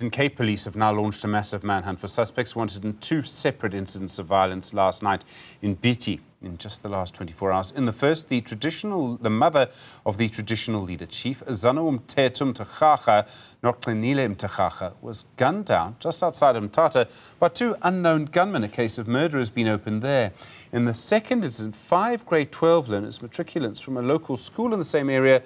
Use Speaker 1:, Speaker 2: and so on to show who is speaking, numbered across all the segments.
Speaker 1: And Cape Police have now launched a massive manhunt for suspects wanted in two separate incidents of violence last night in Bityi in just the last 24 hours. In the first, the mother of the traditional leader, Chief Zanomthetho Mtirara, Nogcinile Mtirara, was gunned down just outside of Mthatha by two unknown gunmen. A case of murder has been opened there. In the second incident, 5 grade 12 learners, matriculants from a local school in the same area,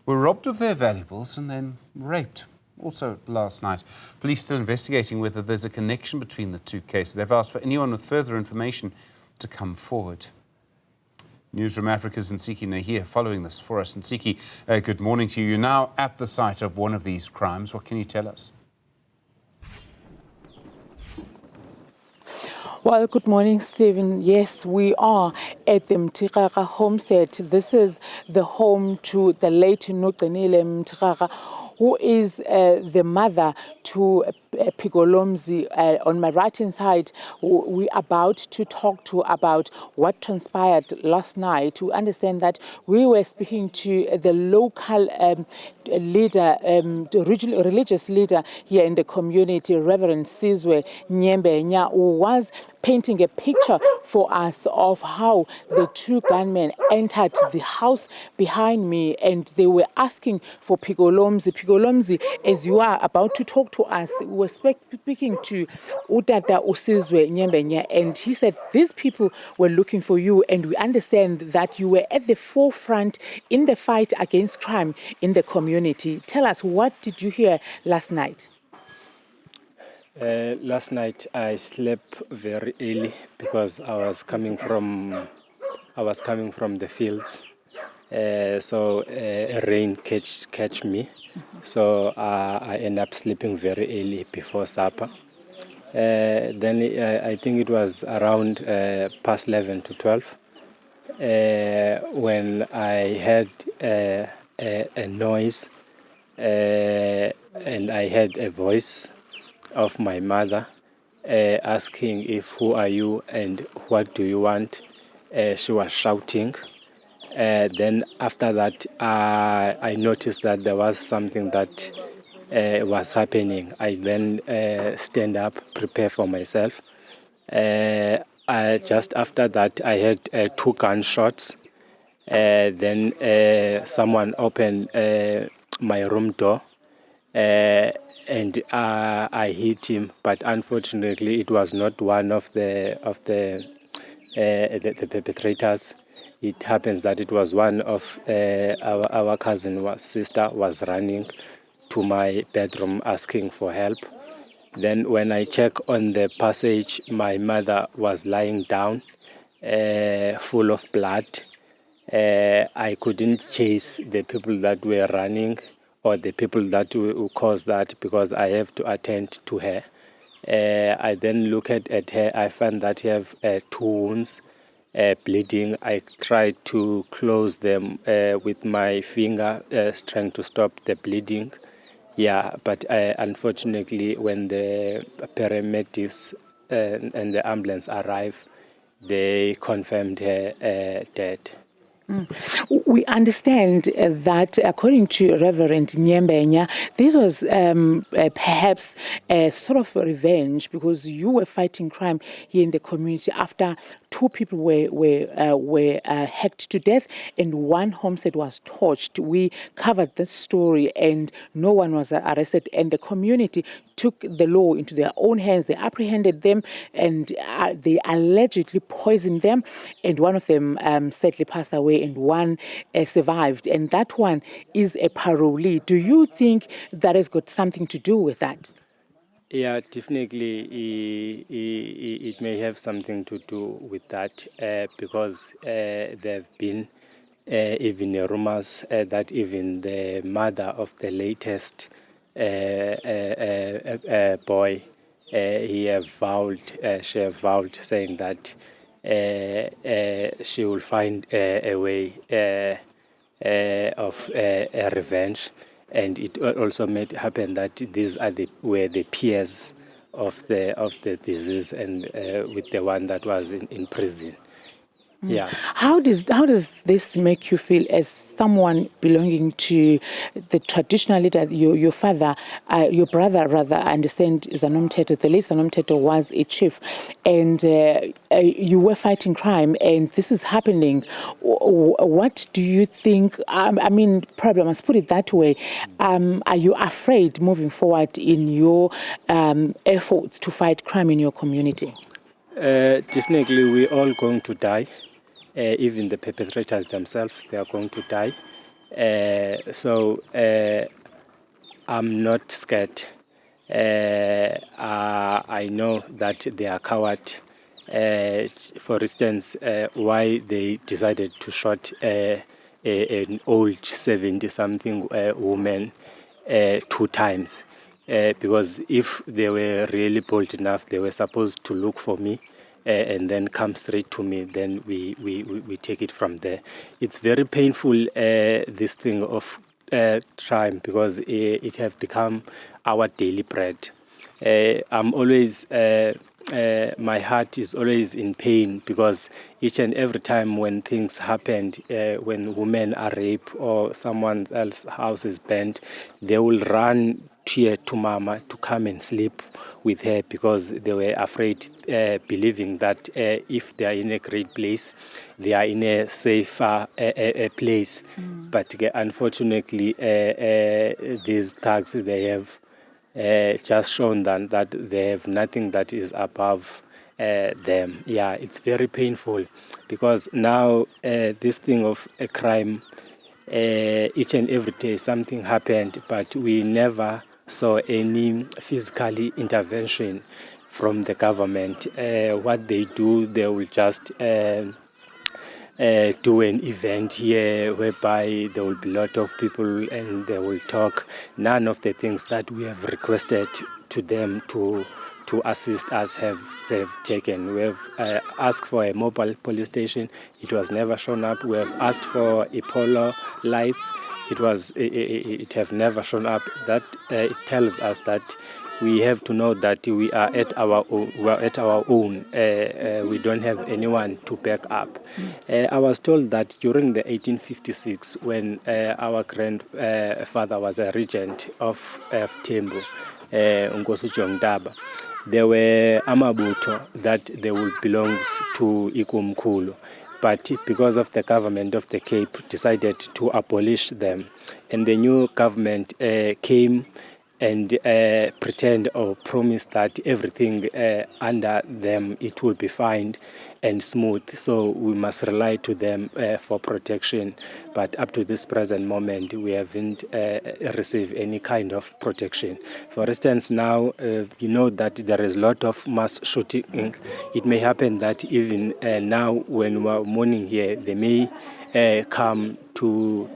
Speaker 1: were robbed of their valuables and then raped. Also last night. Police still investigating whether there's a connection between the two cases. They've asked for anyone with further information to come forward. Newzroom Afrika's Ntsiki Nohiya following this for us. Ntsiki, good morning to you. You're now at the site of one of these crimes. What can you tell us?
Speaker 2: Well, good morning, Stephen. Yes, we are at the Mtirara homestead. This is the home to the late Nogcinile Mtirara, who is the mother to Pupils. On my right-hand side, we're about to talk to about what transpired last night. We understand that we were speaking to the local leader, the religious leader here in the community, Reverend Sizwe Nyembenya, who was painting a picture for us of how the two gunmen entered the house behind me and they were asking for Pupils. Pupils, as you are about to talk to us, we were speaking to Utata Usizwe Nyembenya, and he said these people were looking for you, and we understand that you were at the forefront in the fight against crime in the community. Tell us, what did you hear last night?
Speaker 3: Last night I slept very early because I was coming from the fields. So rain catch me. So I end up sleeping very early before supper. Then I think it was around past 11 to 12 when I heard a noise and I heard a voice of my mother asking who are you and what do you want. She was shouting. Then after that, I noticed that there was something that was happening. I then stand up, prepare for myself. Just after that, I heard 2 gunshots. Then someone opened my room door, and I hit him. But unfortunately, it was not one of the perpetrators. It happens that it was one of our cousin's sister was running to my bedroom asking for help. Then when I check on the passage, my mother was lying down, full of blood. I couldn't chase the people that were running or the people that who caused that because I have to attend to her. I then look at her. I found that she have 2 wounds. Bleeding. I tried to close them with my finger, trying to stop the bleeding. Yeah, but unfortunately, when the paramedics and the ambulance arrived, they confirmed her dead.
Speaker 2: We understand that, according to Reverend Nyembenya, this was perhaps a sort of revenge because you were fighting crime here in the community after 2 people were hacked to death and 1 homestead was torched. We covered that story and no one was arrested, and the community took the law into their own hands. They apprehended them and they allegedly poisoned them, and one of them sadly passed away and 1 survived, and that one is a parolee. Do you think that has got something to do with that?
Speaker 3: Yeah, definitely it may have something to do with that because there have been even rumors that even the mother of the latest boy, she have vowed saying that she will find a way of a revenge. And it also made happen that these were the peers of the disease and with the one that was in prison. Yeah.
Speaker 2: How does this make you feel as someone belonging to the traditional leader? Your father, your brother rather, I understand Zanomthetho, the late Zanomthetho was a chief, and you were fighting crime, and this is happening. What do you think? I mean, probably I must put it that way. Are you afraid moving forward in your efforts to fight crime in your community?
Speaker 3: Definitely, we're all going to die. Even the perpetrators themselves, they are going to die. So I'm not scared. I know that they are coward. For instance, why they decided to shoot an old 70-something woman 2 times. Because if they were really bold enough, they were supposed to look for me and then come straight to me, then we take it from there. It's very painful, this thing of crime, because it have become our daily bread. I'm always, my heart is always in pain, because each and every time when things happened, when women are raped or someone else's house is burnt, they will run here to Mama to come and sleep with her, because they were afraid, believing that if they are in a great place, they are in a safer place. But unfortunately, these thugs, they have just shown that they have nothing that is above them. Yeah, it's very painful, because now this thing of a crime, each and every day something happened, but we never saw any physical intervention from the government. What they do, they will just do an event here whereby there will be a lot of people and they will talk. None of the things that we have requested to them to assist us they've taken. We have asked for a mobile police station. It was never shown up. We have asked for Apollo lights. It have never shown up. That it tells us that we have to know that we are at our own. We don't have anyone to back up. I was told that during the 1856, when our grandfather was a regent of Tembo, Nkosi Jongdaba, there were amabutho that they would belong to Ikumkulu. But because of the government of the Cape decided to abolish them, and the new government came and pretend or promise that everything under them, it will be fine and smooth. So we must rely to them for protection. But up to this present moment, we haven't received any kind of protection. For instance, now, you know that there is a lot of mass shooting. It may happen that even now, when we're mourning here, they may come to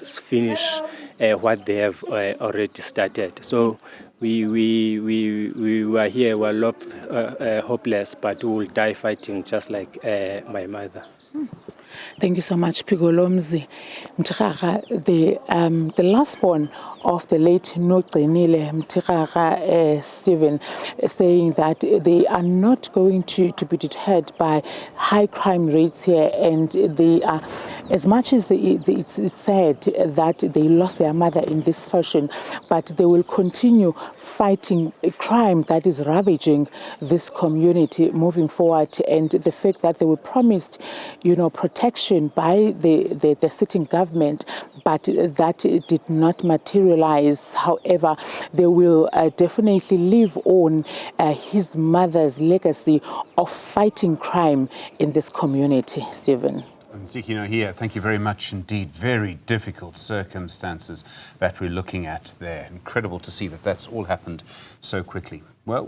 Speaker 3: finish what they have already started. So we were here, we were hopeless, but we will die fighting just like my mother.
Speaker 2: Thank you so much, Ntsiki Mtirara, the last born of the late Nogcinile Mtirara, Stephen, saying that they are not going to be deterred by high crime rates here, and they are, as much as it's said that they lost their mother in this fashion, but they will continue fighting a crime that is ravaging this community moving forward, and the fact that they were promised, protection by the sitting government, but that did not materialize. However, they will definitely live on his mother's legacy of fighting crime in this community. Stephen.
Speaker 1: Ntsiki Nohiya, thank you very much indeed. Very difficult circumstances that we're looking at there. Incredible to see that that's all happened so quickly. Well.